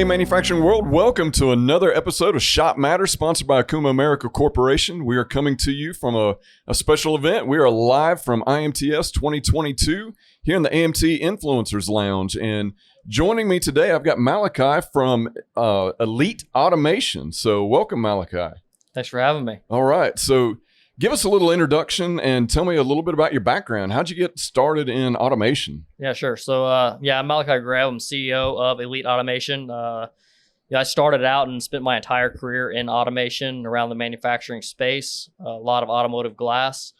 Hey, manufacturing world, welcome to another episode of Shop Matters, sponsored by Akuma America Corporation. We are coming to you from a special event. We are live from IMTS 2022 here in the AMT Influencers Lounge. And joining me today, I've got Malachi from Elite Automation. So welcome, Malachi. Thanks for having me. All right. So give us a little introduction and tell me a little bit about your background. How'd you get started in automation? Yeah, sure. So, I'm Malachi Greb. I'm CEO of Elite Automation. I started out and spent my entire career in automation around the manufacturing space, a lot of automotive glass.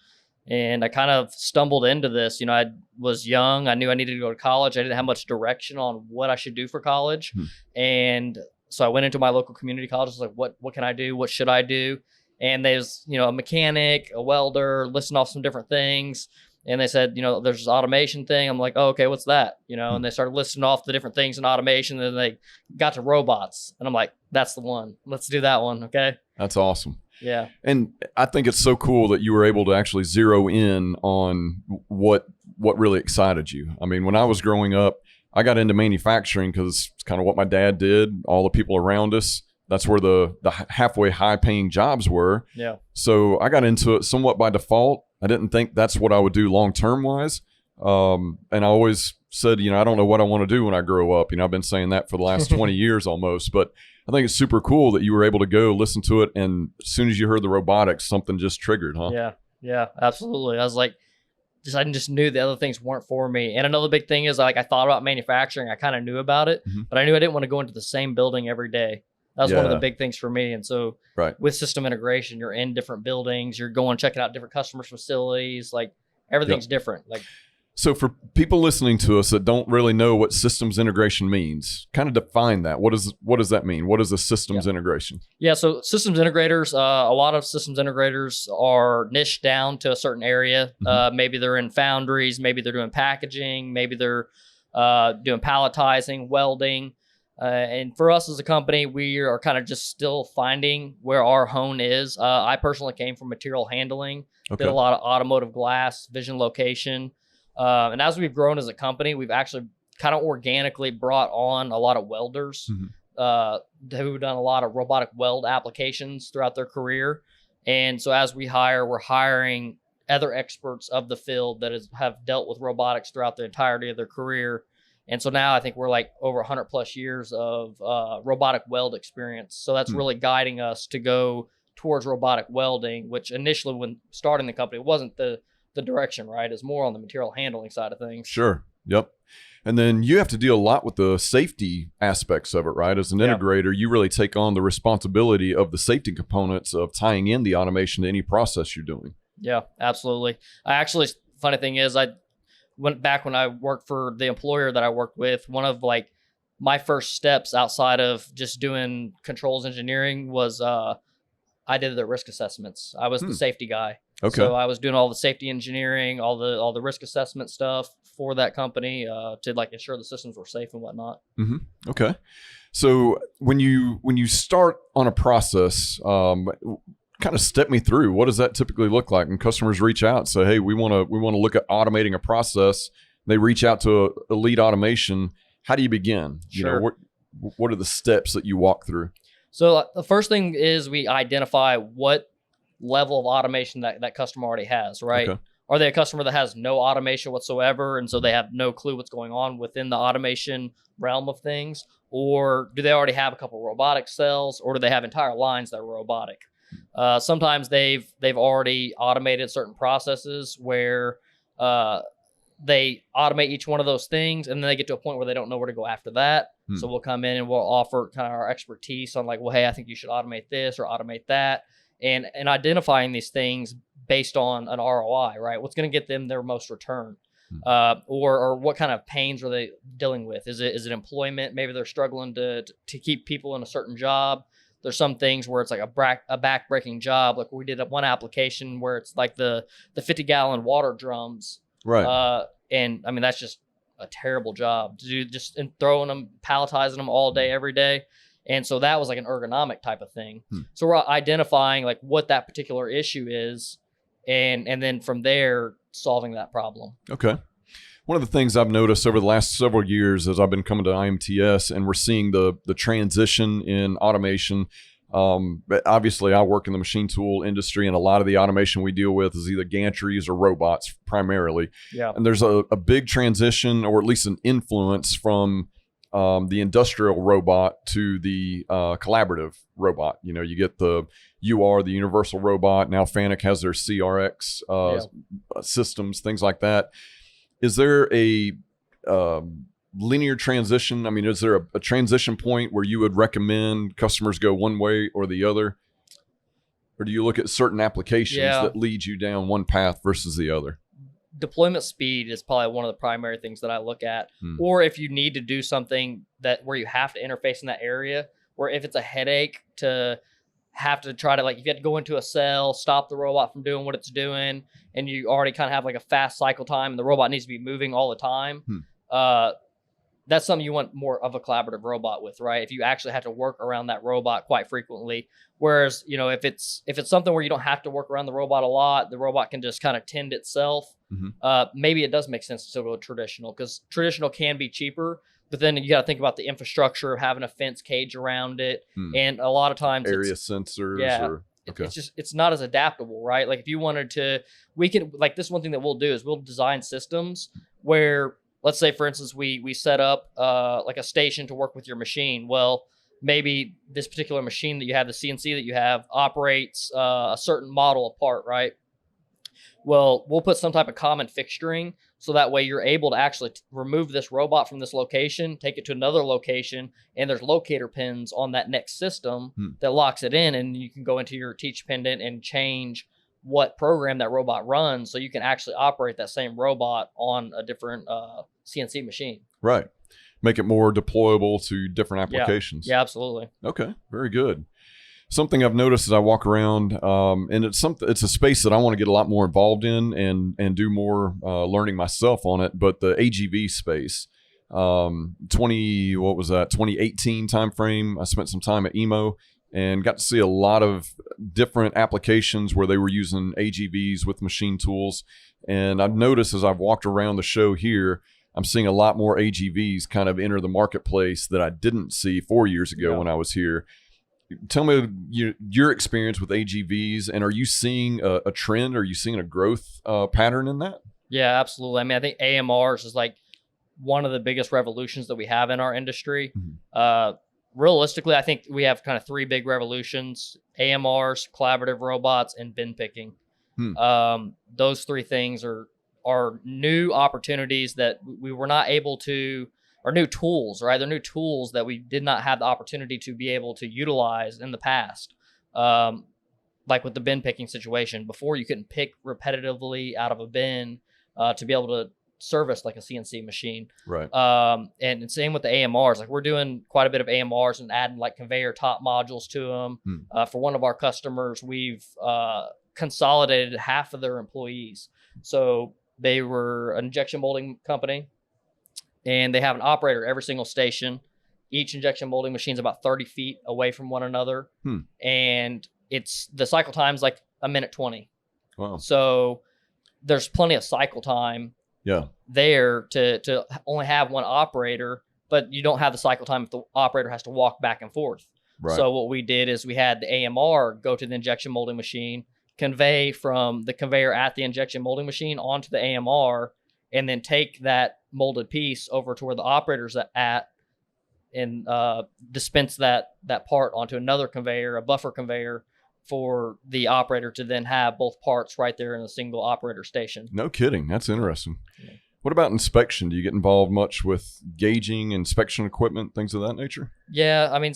And I kind of stumbled into this. You know, I was young. I knew I needed to go to college. I didn't have much direction on what I should do for college. And so I went into my local community college. I was like, what can I do? What should I do? And there's, a mechanic, a welder, listing off some different things. And they said, there's this automation thing. I'm like, oh, okay, what's that? And they started listing off the different things in automation. And then they got to robots. And I'm like, that's the one. Let's do that one. Okay. That's awesome. Yeah. And I think it's so cool that you were able to actually zero in on what really excited you. I mean, when I was growing up, I got into manufacturing because it's kind of what my dad did, all the people around us. That's where the halfway high paying jobs were. Yeah. So I got into it somewhat by default. I didn't think that's what I would do long-term wise. And I always said, I don't know what I want to do when I grow up. I've been saying that for the last 20 years almost, but I think it's super cool that you were able to go listen to it. And as soon as you heard the robotics, something just triggered, huh? Yeah, absolutely. I was like, I just knew the other things weren't for me. And another big thing is I thought about manufacturing. I kind of knew about it, but I knew I didn't want to go into the same building every day. That was one of the big things for me. And so with system integration, you're in different buildings, you're going, checking out different customers' facilities, like everything's different. So for people listening to us that don't really know what systems integration means, kind of define that. What does that mean? What is a systems integration? Yeah, so systems integrators, a lot of systems integrators are niched down to a certain area. Maybe they're in foundries, maybe they're doing packaging, maybe they're doing palletizing, welding. And for us as a company, we are kind of just still finding where our hone is. I personally came from material handling, did a lot of automotive glass, vision location. And as we've grown as a company, we've actually kind of organically brought on a lot of welders who've done a lot of robotic weld applications throughout their career. And so as we're hiring other experts of the field that have dealt with robotics throughout the entirety of their career. And so now I think we're like over 100 plus years of robotic weld experience. So that's really guiding us to go towards robotic welding, which initially when starting the company wasn't the direction, right? It's more on the material handling side of things. Sure. Yep. And then you have to deal a lot with the safety aspects of it, right? As an integrator, you really take on the responsibility of the safety components of tying in the automation to any process you're doing. Yeah, absolutely. Funny thing is, I went back when I worked for the employer that I worked with. One of my first steps outside of just doing controls engineering was I did the risk assessments. I was the safety guy. Okay. So I was doing all the safety engineering, all the risk assessment stuff for that company to ensure the systems were safe and whatnot. Okay. So when you start on a process, kind of step me through, what does that typically look like when customers reach out and say, hey, we want to look at automating a process? They reach out to Elite Automation. How do you begin? Sure. What are the steps that you walk through? So the first thing is we identify what level of automation that customer already has, right? Okay. Are they a customer that has no automation whatsoever, and so they have no clue what's going on within the automation realm of things? Or do they already have a couple of robotic cells, or do they have entire lines that are robotic? Sometimes they've already automated certain processes where they automate each one of those things, and then they get to a point where they don't know where to go after that. So we'll come in and we'll offer kind of our expertise on hey, I think you should automate this or automate that, and identifying these things based on an ROI, right? What's going to get them their most return, or what kind of pains are they dealing with? Is it employment? Maybe they're struggling to keep people in a certain job. There's some things where it's like a back-breaking job. Like we did one application where it's like the 50-gallon water drums. Right. And I mean, that's just a terrible job to do, just throwing them, palletizing them all day, every day. And so that was like an ergonomic type of thing. So we're identifying what that particular issue is, and then from there solving that problem. Okay. One of the things I've noticed over the last several years as I've been coming to IMTS, and we're seeing the transition in automation. But obviously, I work in the machine tool industry, and a lot of the automation we deal with is either gantries or robots primarily. Yeah. And there's a big transition, or at least an influence from the industrial robot to the collaborative robot. You know, you get the the universal robot. Now Fanuc has their CRX systems, things like that. Is there a linear transition? I mean, is there a transition point where you would recommend customers go one way or the other? Or do you look at certain applications that lead you down one path versus the other? Deployment speed is probably one of the primary things that I look at. Or if you need to do something where you have to interface in that area, or if it's a headache to have to try to, like, if you have to go into a cell, stop the robot from doing what it's doing, and you already kind of have like a fast cycle time and the robot needs to be moving all the time, that's something you want more of a collaborative robot with, right? If you actually have to work around that robot quite frequently. Whereas, you know, if it's something where you don't have to work around the robot a lot, the robot can just kind of tend itself. Maybe it does make sense to still go traditional, because traditional can be cheaper, but then you got to think about the infrastructure of having a fence cage around it. And a lot of times area sensors. It's not as adaptable, right? Like if you wanted to, we can, like, this one thing that we'll do is we'll design systems where, let's say, for instance, we set up like a station to work with your machine. Well, maybe this particular machine that you have, the CNC that you have, operates a certain model of part, right? Well, we'll put some type of common fixturing so that way you're able to actually remove this robot from this location, take it to another location, and there's locator pins on that next system that locks it in, and you can go into your teach pendant and change what program that robot runs, so you can actually operate that same robot on a different CNC machine. Right. Make it more deployable to different applications. Yeah, absolutely. Okay, very good. Something I've noticed as I walk around, and it's a space that I want to get a lot more involved in and do more learning myself on it. But the AGV space, 2018 timeframe, I spent some time at EMO and got to see a lot of different applications where they were using AGVs with machine tools. And I've noticed as I've walked around the show here, I'm seeing a lot more AGVs kind of enter the marketplace that I didn't see 4 years ago when I was here. Tell me your experience with AGVs, and are you seeing a trend? Are you seeing a growth pattern in that? Yeah, absolutely. I mean, I think AMRs is like one of the biggest revolutions that we have in our industry. Realistically, I think we have kind of three big revolutions: AMRs, collaborative robots, and bin picking. Those three things are new opportunities that we were not able to, or new tools, right? They're new tools that we did not have the opportunity to be able to utilize in the past. Like with the bin picking situation, before you couldn't pick repetitively out of a bin to be able to service like a CNC machine. Right. And same with the AMRs. Like we're doing quite a bit of AMRs and adding like conveyor top modules to them. For one of our customers, we've consolidated half of their employees. So they were an injection molding company, and they have an operator at every single station. Each injection molding machine is about 30 feet away from one another. And the cycle time's like a minute 20. Wow. So there's plenty of cycle time there to only have one operator, but you don't have the cycle time if the operator has to walk back and forth. Right. So what we did is we had the AMR go to the injection molding machine, convey from the conveyor at the injection molding machine onto the AMR, and then take that molded piece over to where the operator's at and dispense that part onto another conveyor, a buffer conveyor, for the operator to then have both parts right there in a single operator station. No kidding. That's interesting. Yeah. What about inspection? Do you get involved much with gauging, inspection equipment, things of that nature? Yeah, I mean,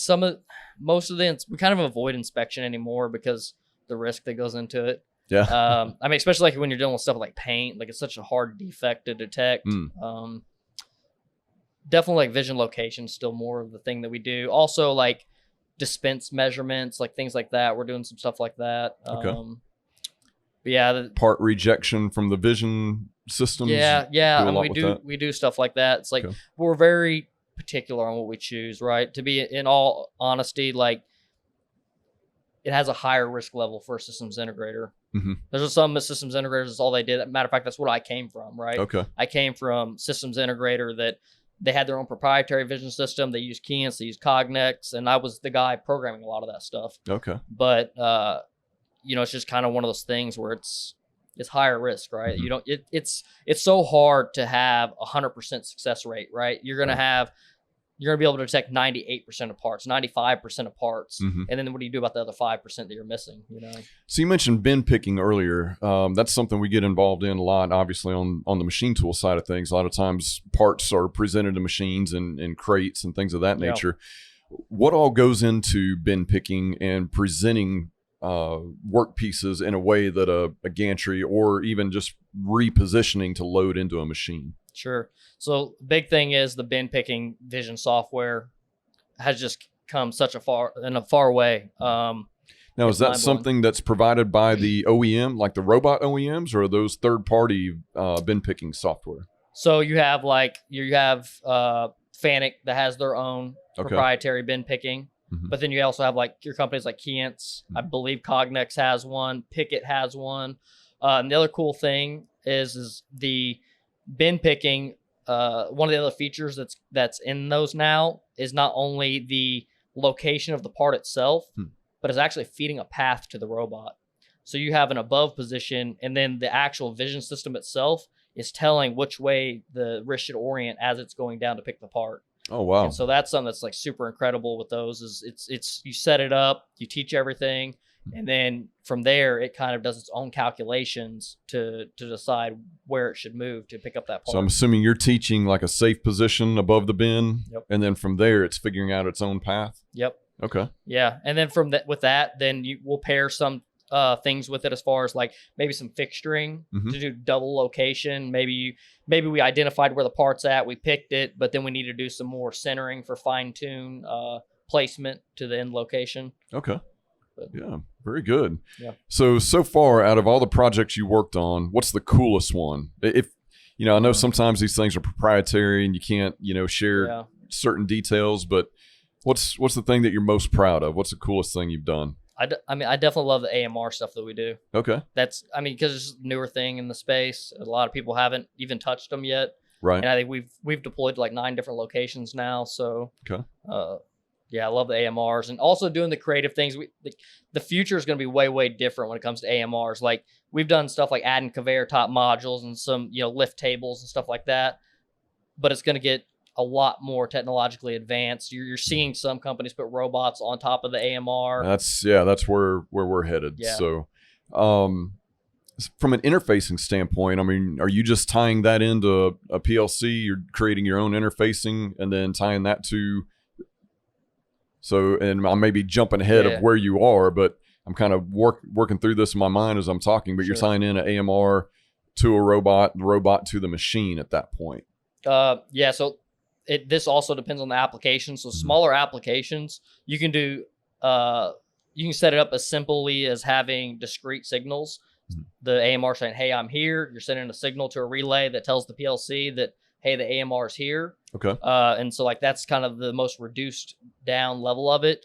most of we kind of avoid inspection anymore because the risk that goes into it. Yeah. I mean, especially like when you're dealing with stuff like paint, like it's such a hard defect to detect. Definitely like vision location is still more of the thing that we do. Also like dispense measurements, like things like that. We're doing some stuff like that. Okay. But yeah. Part rejection from the vision systems. Yeah. I mean, we do stuff like that. It's like we're very particular on what we choose, right? To be in all honesty, like it has a higher risk level for a systems integrator. There's just some systems integrators, that's all they did. Matter of fact, that's what I came from, right? Okay. I came from systems integrator that they had their own proprietary vision system. They used Keyence, they used Cognex, and I was the guy programming a lot of that stuff. Okay. But, it's just kind of one of those things where it's higher risk, right? You don't, it's so hard to have 100% success rate, right? You're going to be able to detect 98% of parts, 95% of parts. And then what do you do about the other 5% that you're missing, So you mentioned bin picking earlier. That's something we get involved in a lot, obviously, on the machine tool side of things. A lot of times parts are presented to machines in crates and things of that nature. What all goes into bin picking and presenting work pieces in a way that a gantry or even just repositioning to load into a machine? Sure. So big thing is the bin picking vision software has just come a far way. Now, is that something that's provided by the OEM, like the robot OEMs, or are those third-party bin picking software? So you have Fanuc that has their own proprietary bin picking, but then you also have your companies like Keyence. I believe Cognex has one. Pickett has one. And the other cool thing is the bin picking, one of the other features that's in those now is not only the location of the part itself, but it's actually feeding a path to the robot. So you have an above position, and then the actual vision system itself is telling which way the wrist should orient as it's going down to pick the part. Oh, wow. And so that's something that's super incredible with those is it's you set it up, you teach everything, and then from there, it kind of does its own calculations to decide where it should move to pick up that part. So I'm assuming you're teaching like a safe position above the bin, and then from there, it's figuring out its own path? Yep. Okay. Yeah, and then with that, then we'll pair some things with it as far as maybe some fixturing to do double location. Maybe we identified where the part's at, we picked it, but then we need to do some more centering for fine-tune placement to the end location. Okay. Yeah, very good. Yeah. So far, out of all the projects you worked on, what's the coolest one? If I know sometimes these things are proprietary and you can't, share certain details, but what's the thing that you're most proud of? What's the coolest thing you've done? I definitely love the AMR stuff that we do. Okay. Because it's a newer thing in the space. A lot of people haven't even touched them yet. Right. And I think we've deployed to 9 different locations now. So, okay. I love the AMRs, and also doing the creative things. The future is going to be way, way different when it comes to AMRs. We've done stuff like adding conveyor top modules and some, lift tables and stuff like that, but it's going to get a lot more technologically advanced. You're seeing some companies put robots on top of the AMR. That's where we're headed. Yeah. So, from an interfacing standpoint, are you just tying that into a PLC? You're creating your own interfacing and then tying that to. So, and I may be jumping ahead of where you are, but I'm kind of working through this in my mind as I'm talking. But you're tying in an AMR to a robot, the robot to the machine at that point. So this also depends on the application. So smaller applications, you can do. You can set it up as simply as having discrete signals. The AMR saying, "Hey, I'm here." You're sending a signal to a relay that tells the PLC that, "Hey, the AMR is here." Okay. And so that's kind of the most reduced down level of it.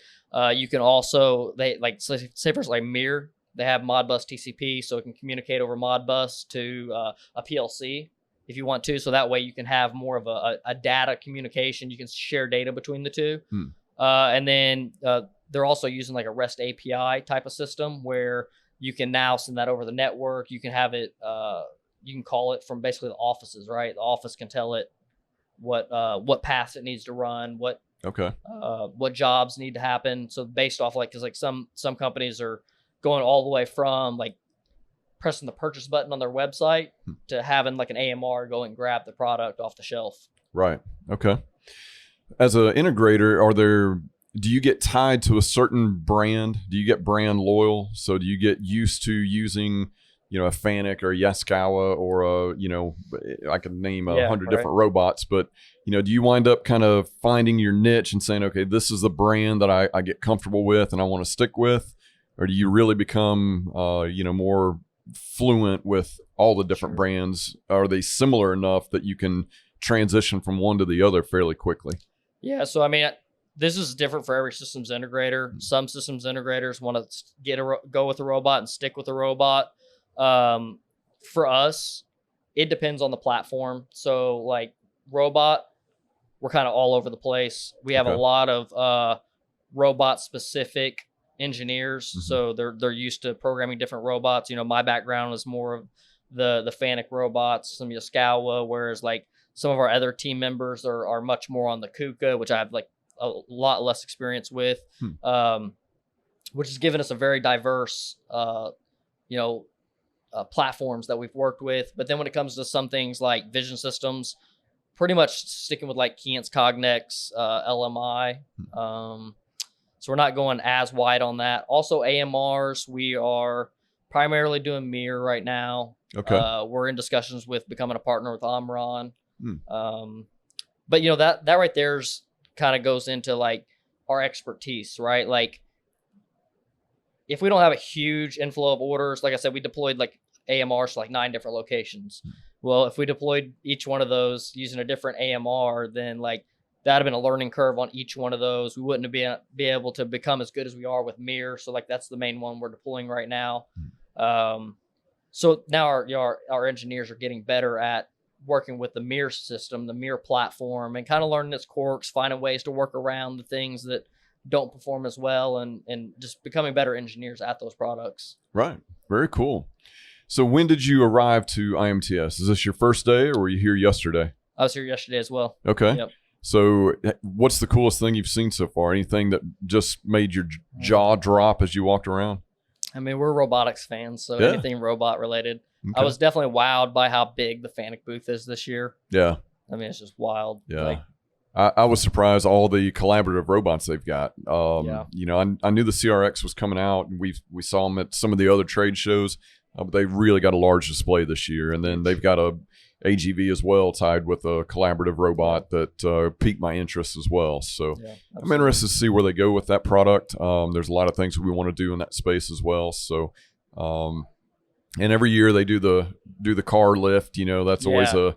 You can also say for Mir, they have Modbus TCP, so it can communicate over Modbus to a PLC if you want to. So that way you can have more of a data communication. You can share data between the two. And then they're also using a REST API type of system where you can now send that over the network. You can have it. You can call it from basically the offices, right? The office can tell it what paths it needs to run, what jobs need to happen. So based off because some companies are going all the way from pressing the purchase button on their website to having an AMR go and grab the product off the shelf. Right. Okay. As an integrator, do you get tied to a certain brand? Do you get brand loyal? So do you get used to using a Fanuc or a Yaskawa or I could name 100 different robots, but do you wind up kind of finding your niche and saying, okay, this is the brand that I get comfortable with and I want to stick with? Or do you really become, more fluent with all the different brands? Are they similar enough that you can transition from one to the other fairly quickly? Yeah. So, this is different for every systems integrator. Some systems integrators want to go with a robot and stick with a robot. For us, it depends on the platform. So like robot, we're kind of all over the place. We have a lot of robot specific engineers. So they're used to programming different robots. My background is more of the FANUC robots, some Yaskawa, whereas like some of our other team members are much more on the KUKA, which I have like a lot less experience with, which has given us a very diverse, platforms that we've worked with. But then when it comes to some things like vision systems, pretty much sticking with like Keyence, Cognex, LMI. So we're not going as wide on that. Also AMRs, we are primarily doing mirror right now. We're in discussions with becoming a partner with Omron. But that right there's kind of goes into like our expertise, right? Like if we don't have a huge inflow of orders, like I said, we deployed like AMRs to like 9 different locations. Well, if we deployed each one of those using a different AMR, then like that'd have been a learning curve on each one of those. We wouldn't be able to become as good as we are with mirror. So like that's the main one we're deploying right now. So now our engineers are getting better at working with the mirror system, the mirror platform, and kind of learning its quirks, finding ways to work around the things that don't perform as well, and just becoming better engineers at those products. Right. Very cool. So when did you arrive to IMTS? Is this your first day or were you here yesterday? I was here yesterday as well. Okay. Yep. So what's the coolest thing you've seen so far? Anything that just made your jaw drop as you walked around? I mean, we're robotics fans, so anything robot related. I was definitely wowed by how big the FANUC booth is this year. Yeah. I mean, it's just wild. Yeah. Like, I was surprised all the collaborative robots they've got. I knew the CRX was coming out, and we saw them at some of the other trade shows, but they really got a large display this year. And then they've got a AGV as well tied with a collaborative robot that piqued my interest as well. So I'm interested to see where they go with that product. There's a lot of things we want to do in that space as well. So, and every year they do the car lift. That's always a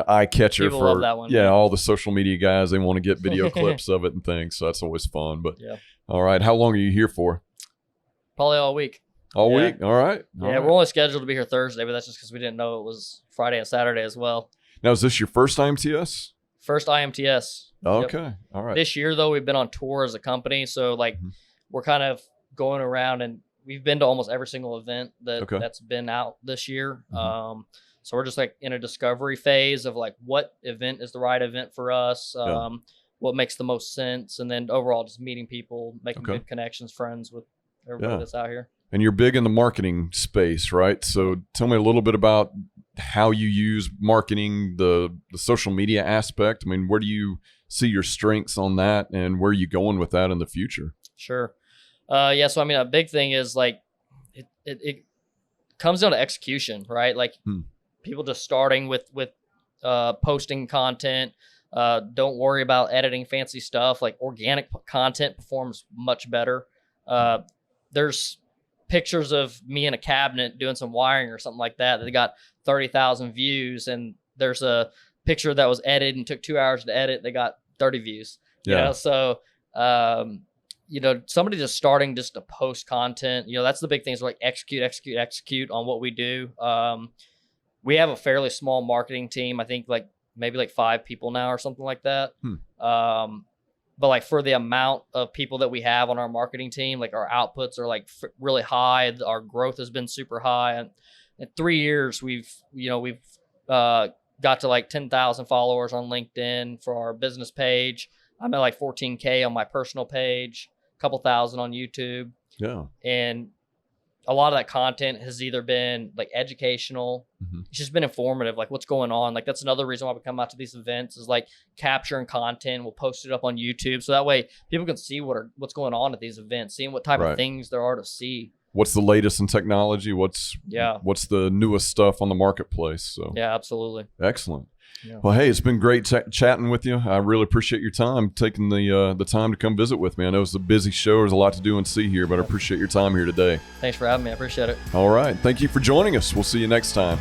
eye catcher. People love that one. All the social media guys, they want to get video clips of it and things. So that's always fun. But all right, how long are you here for? Probably all week. All week? All right. We're only scheduled to be here Thursday, but that's just because we didn't know it was Friday and Saturday as well. Now, is this your first IMTS? First IMTS. Okay. Yep. All right. This year, though, we've been on tour as a company. So, like, we're kind of going around, and we've been to almost every single event that's been out this year. So we're just, like, in a discovery phase of, like, what event is the right event for us, what makes the most sense, and then overall just meeting people, making good connections, friends with everybody that's out here. And you're big in the marketing space, right? So tell me a little bit about how you use marketing, the social media aspect. I mean, where do you see your strengths on that, and where are you going with that in the future? Sure. So, I mean, a big thing is like it comes down to execution, right? Like people just starting with posting content. Don't worry about editing fancy stuff. Like organic content performs much better. There's pictures of me in a cabinet doing some wiring or something like that. They got 30,000 views, and there's a picture that was edited and took 2 hours to edit. They got 30 views. So, somebody just starting just to post content, that's the big thing is like execute on what we do. We have a fairly small marketing team. I think maybe 5 people now or something like that. But like for the amount of people that we have on our marketing team, like our outputs are like really high. Our growth has been super high. And in 3 years, we've got to like 10,000 followers on LinkedIn for our business page. I'm at like 14K on my personal page, a couple thousand on YouTube. Yeah. And a lot of that content has either been like educational. It's just been informative, like what's going on. Like that's another reason why we come out to these events is like capturing content. We'll post it up on YouTube. So that way people can see what's going on at these events, seeing what type of things there are to see. What's the latest in technology? What's the newest stuff on the marketplace? So yeah, absolutely. Excellent. Yeah. Well, hey, it's been great chatting with you. I really appreciate your time, taking the time to come visit with me. I know it's a busy show. There's a lot to do and see here, but I appreciate your time here today. Thanks for having me. I appreciate it. All right. Thank you for joining us. We'll see you next time.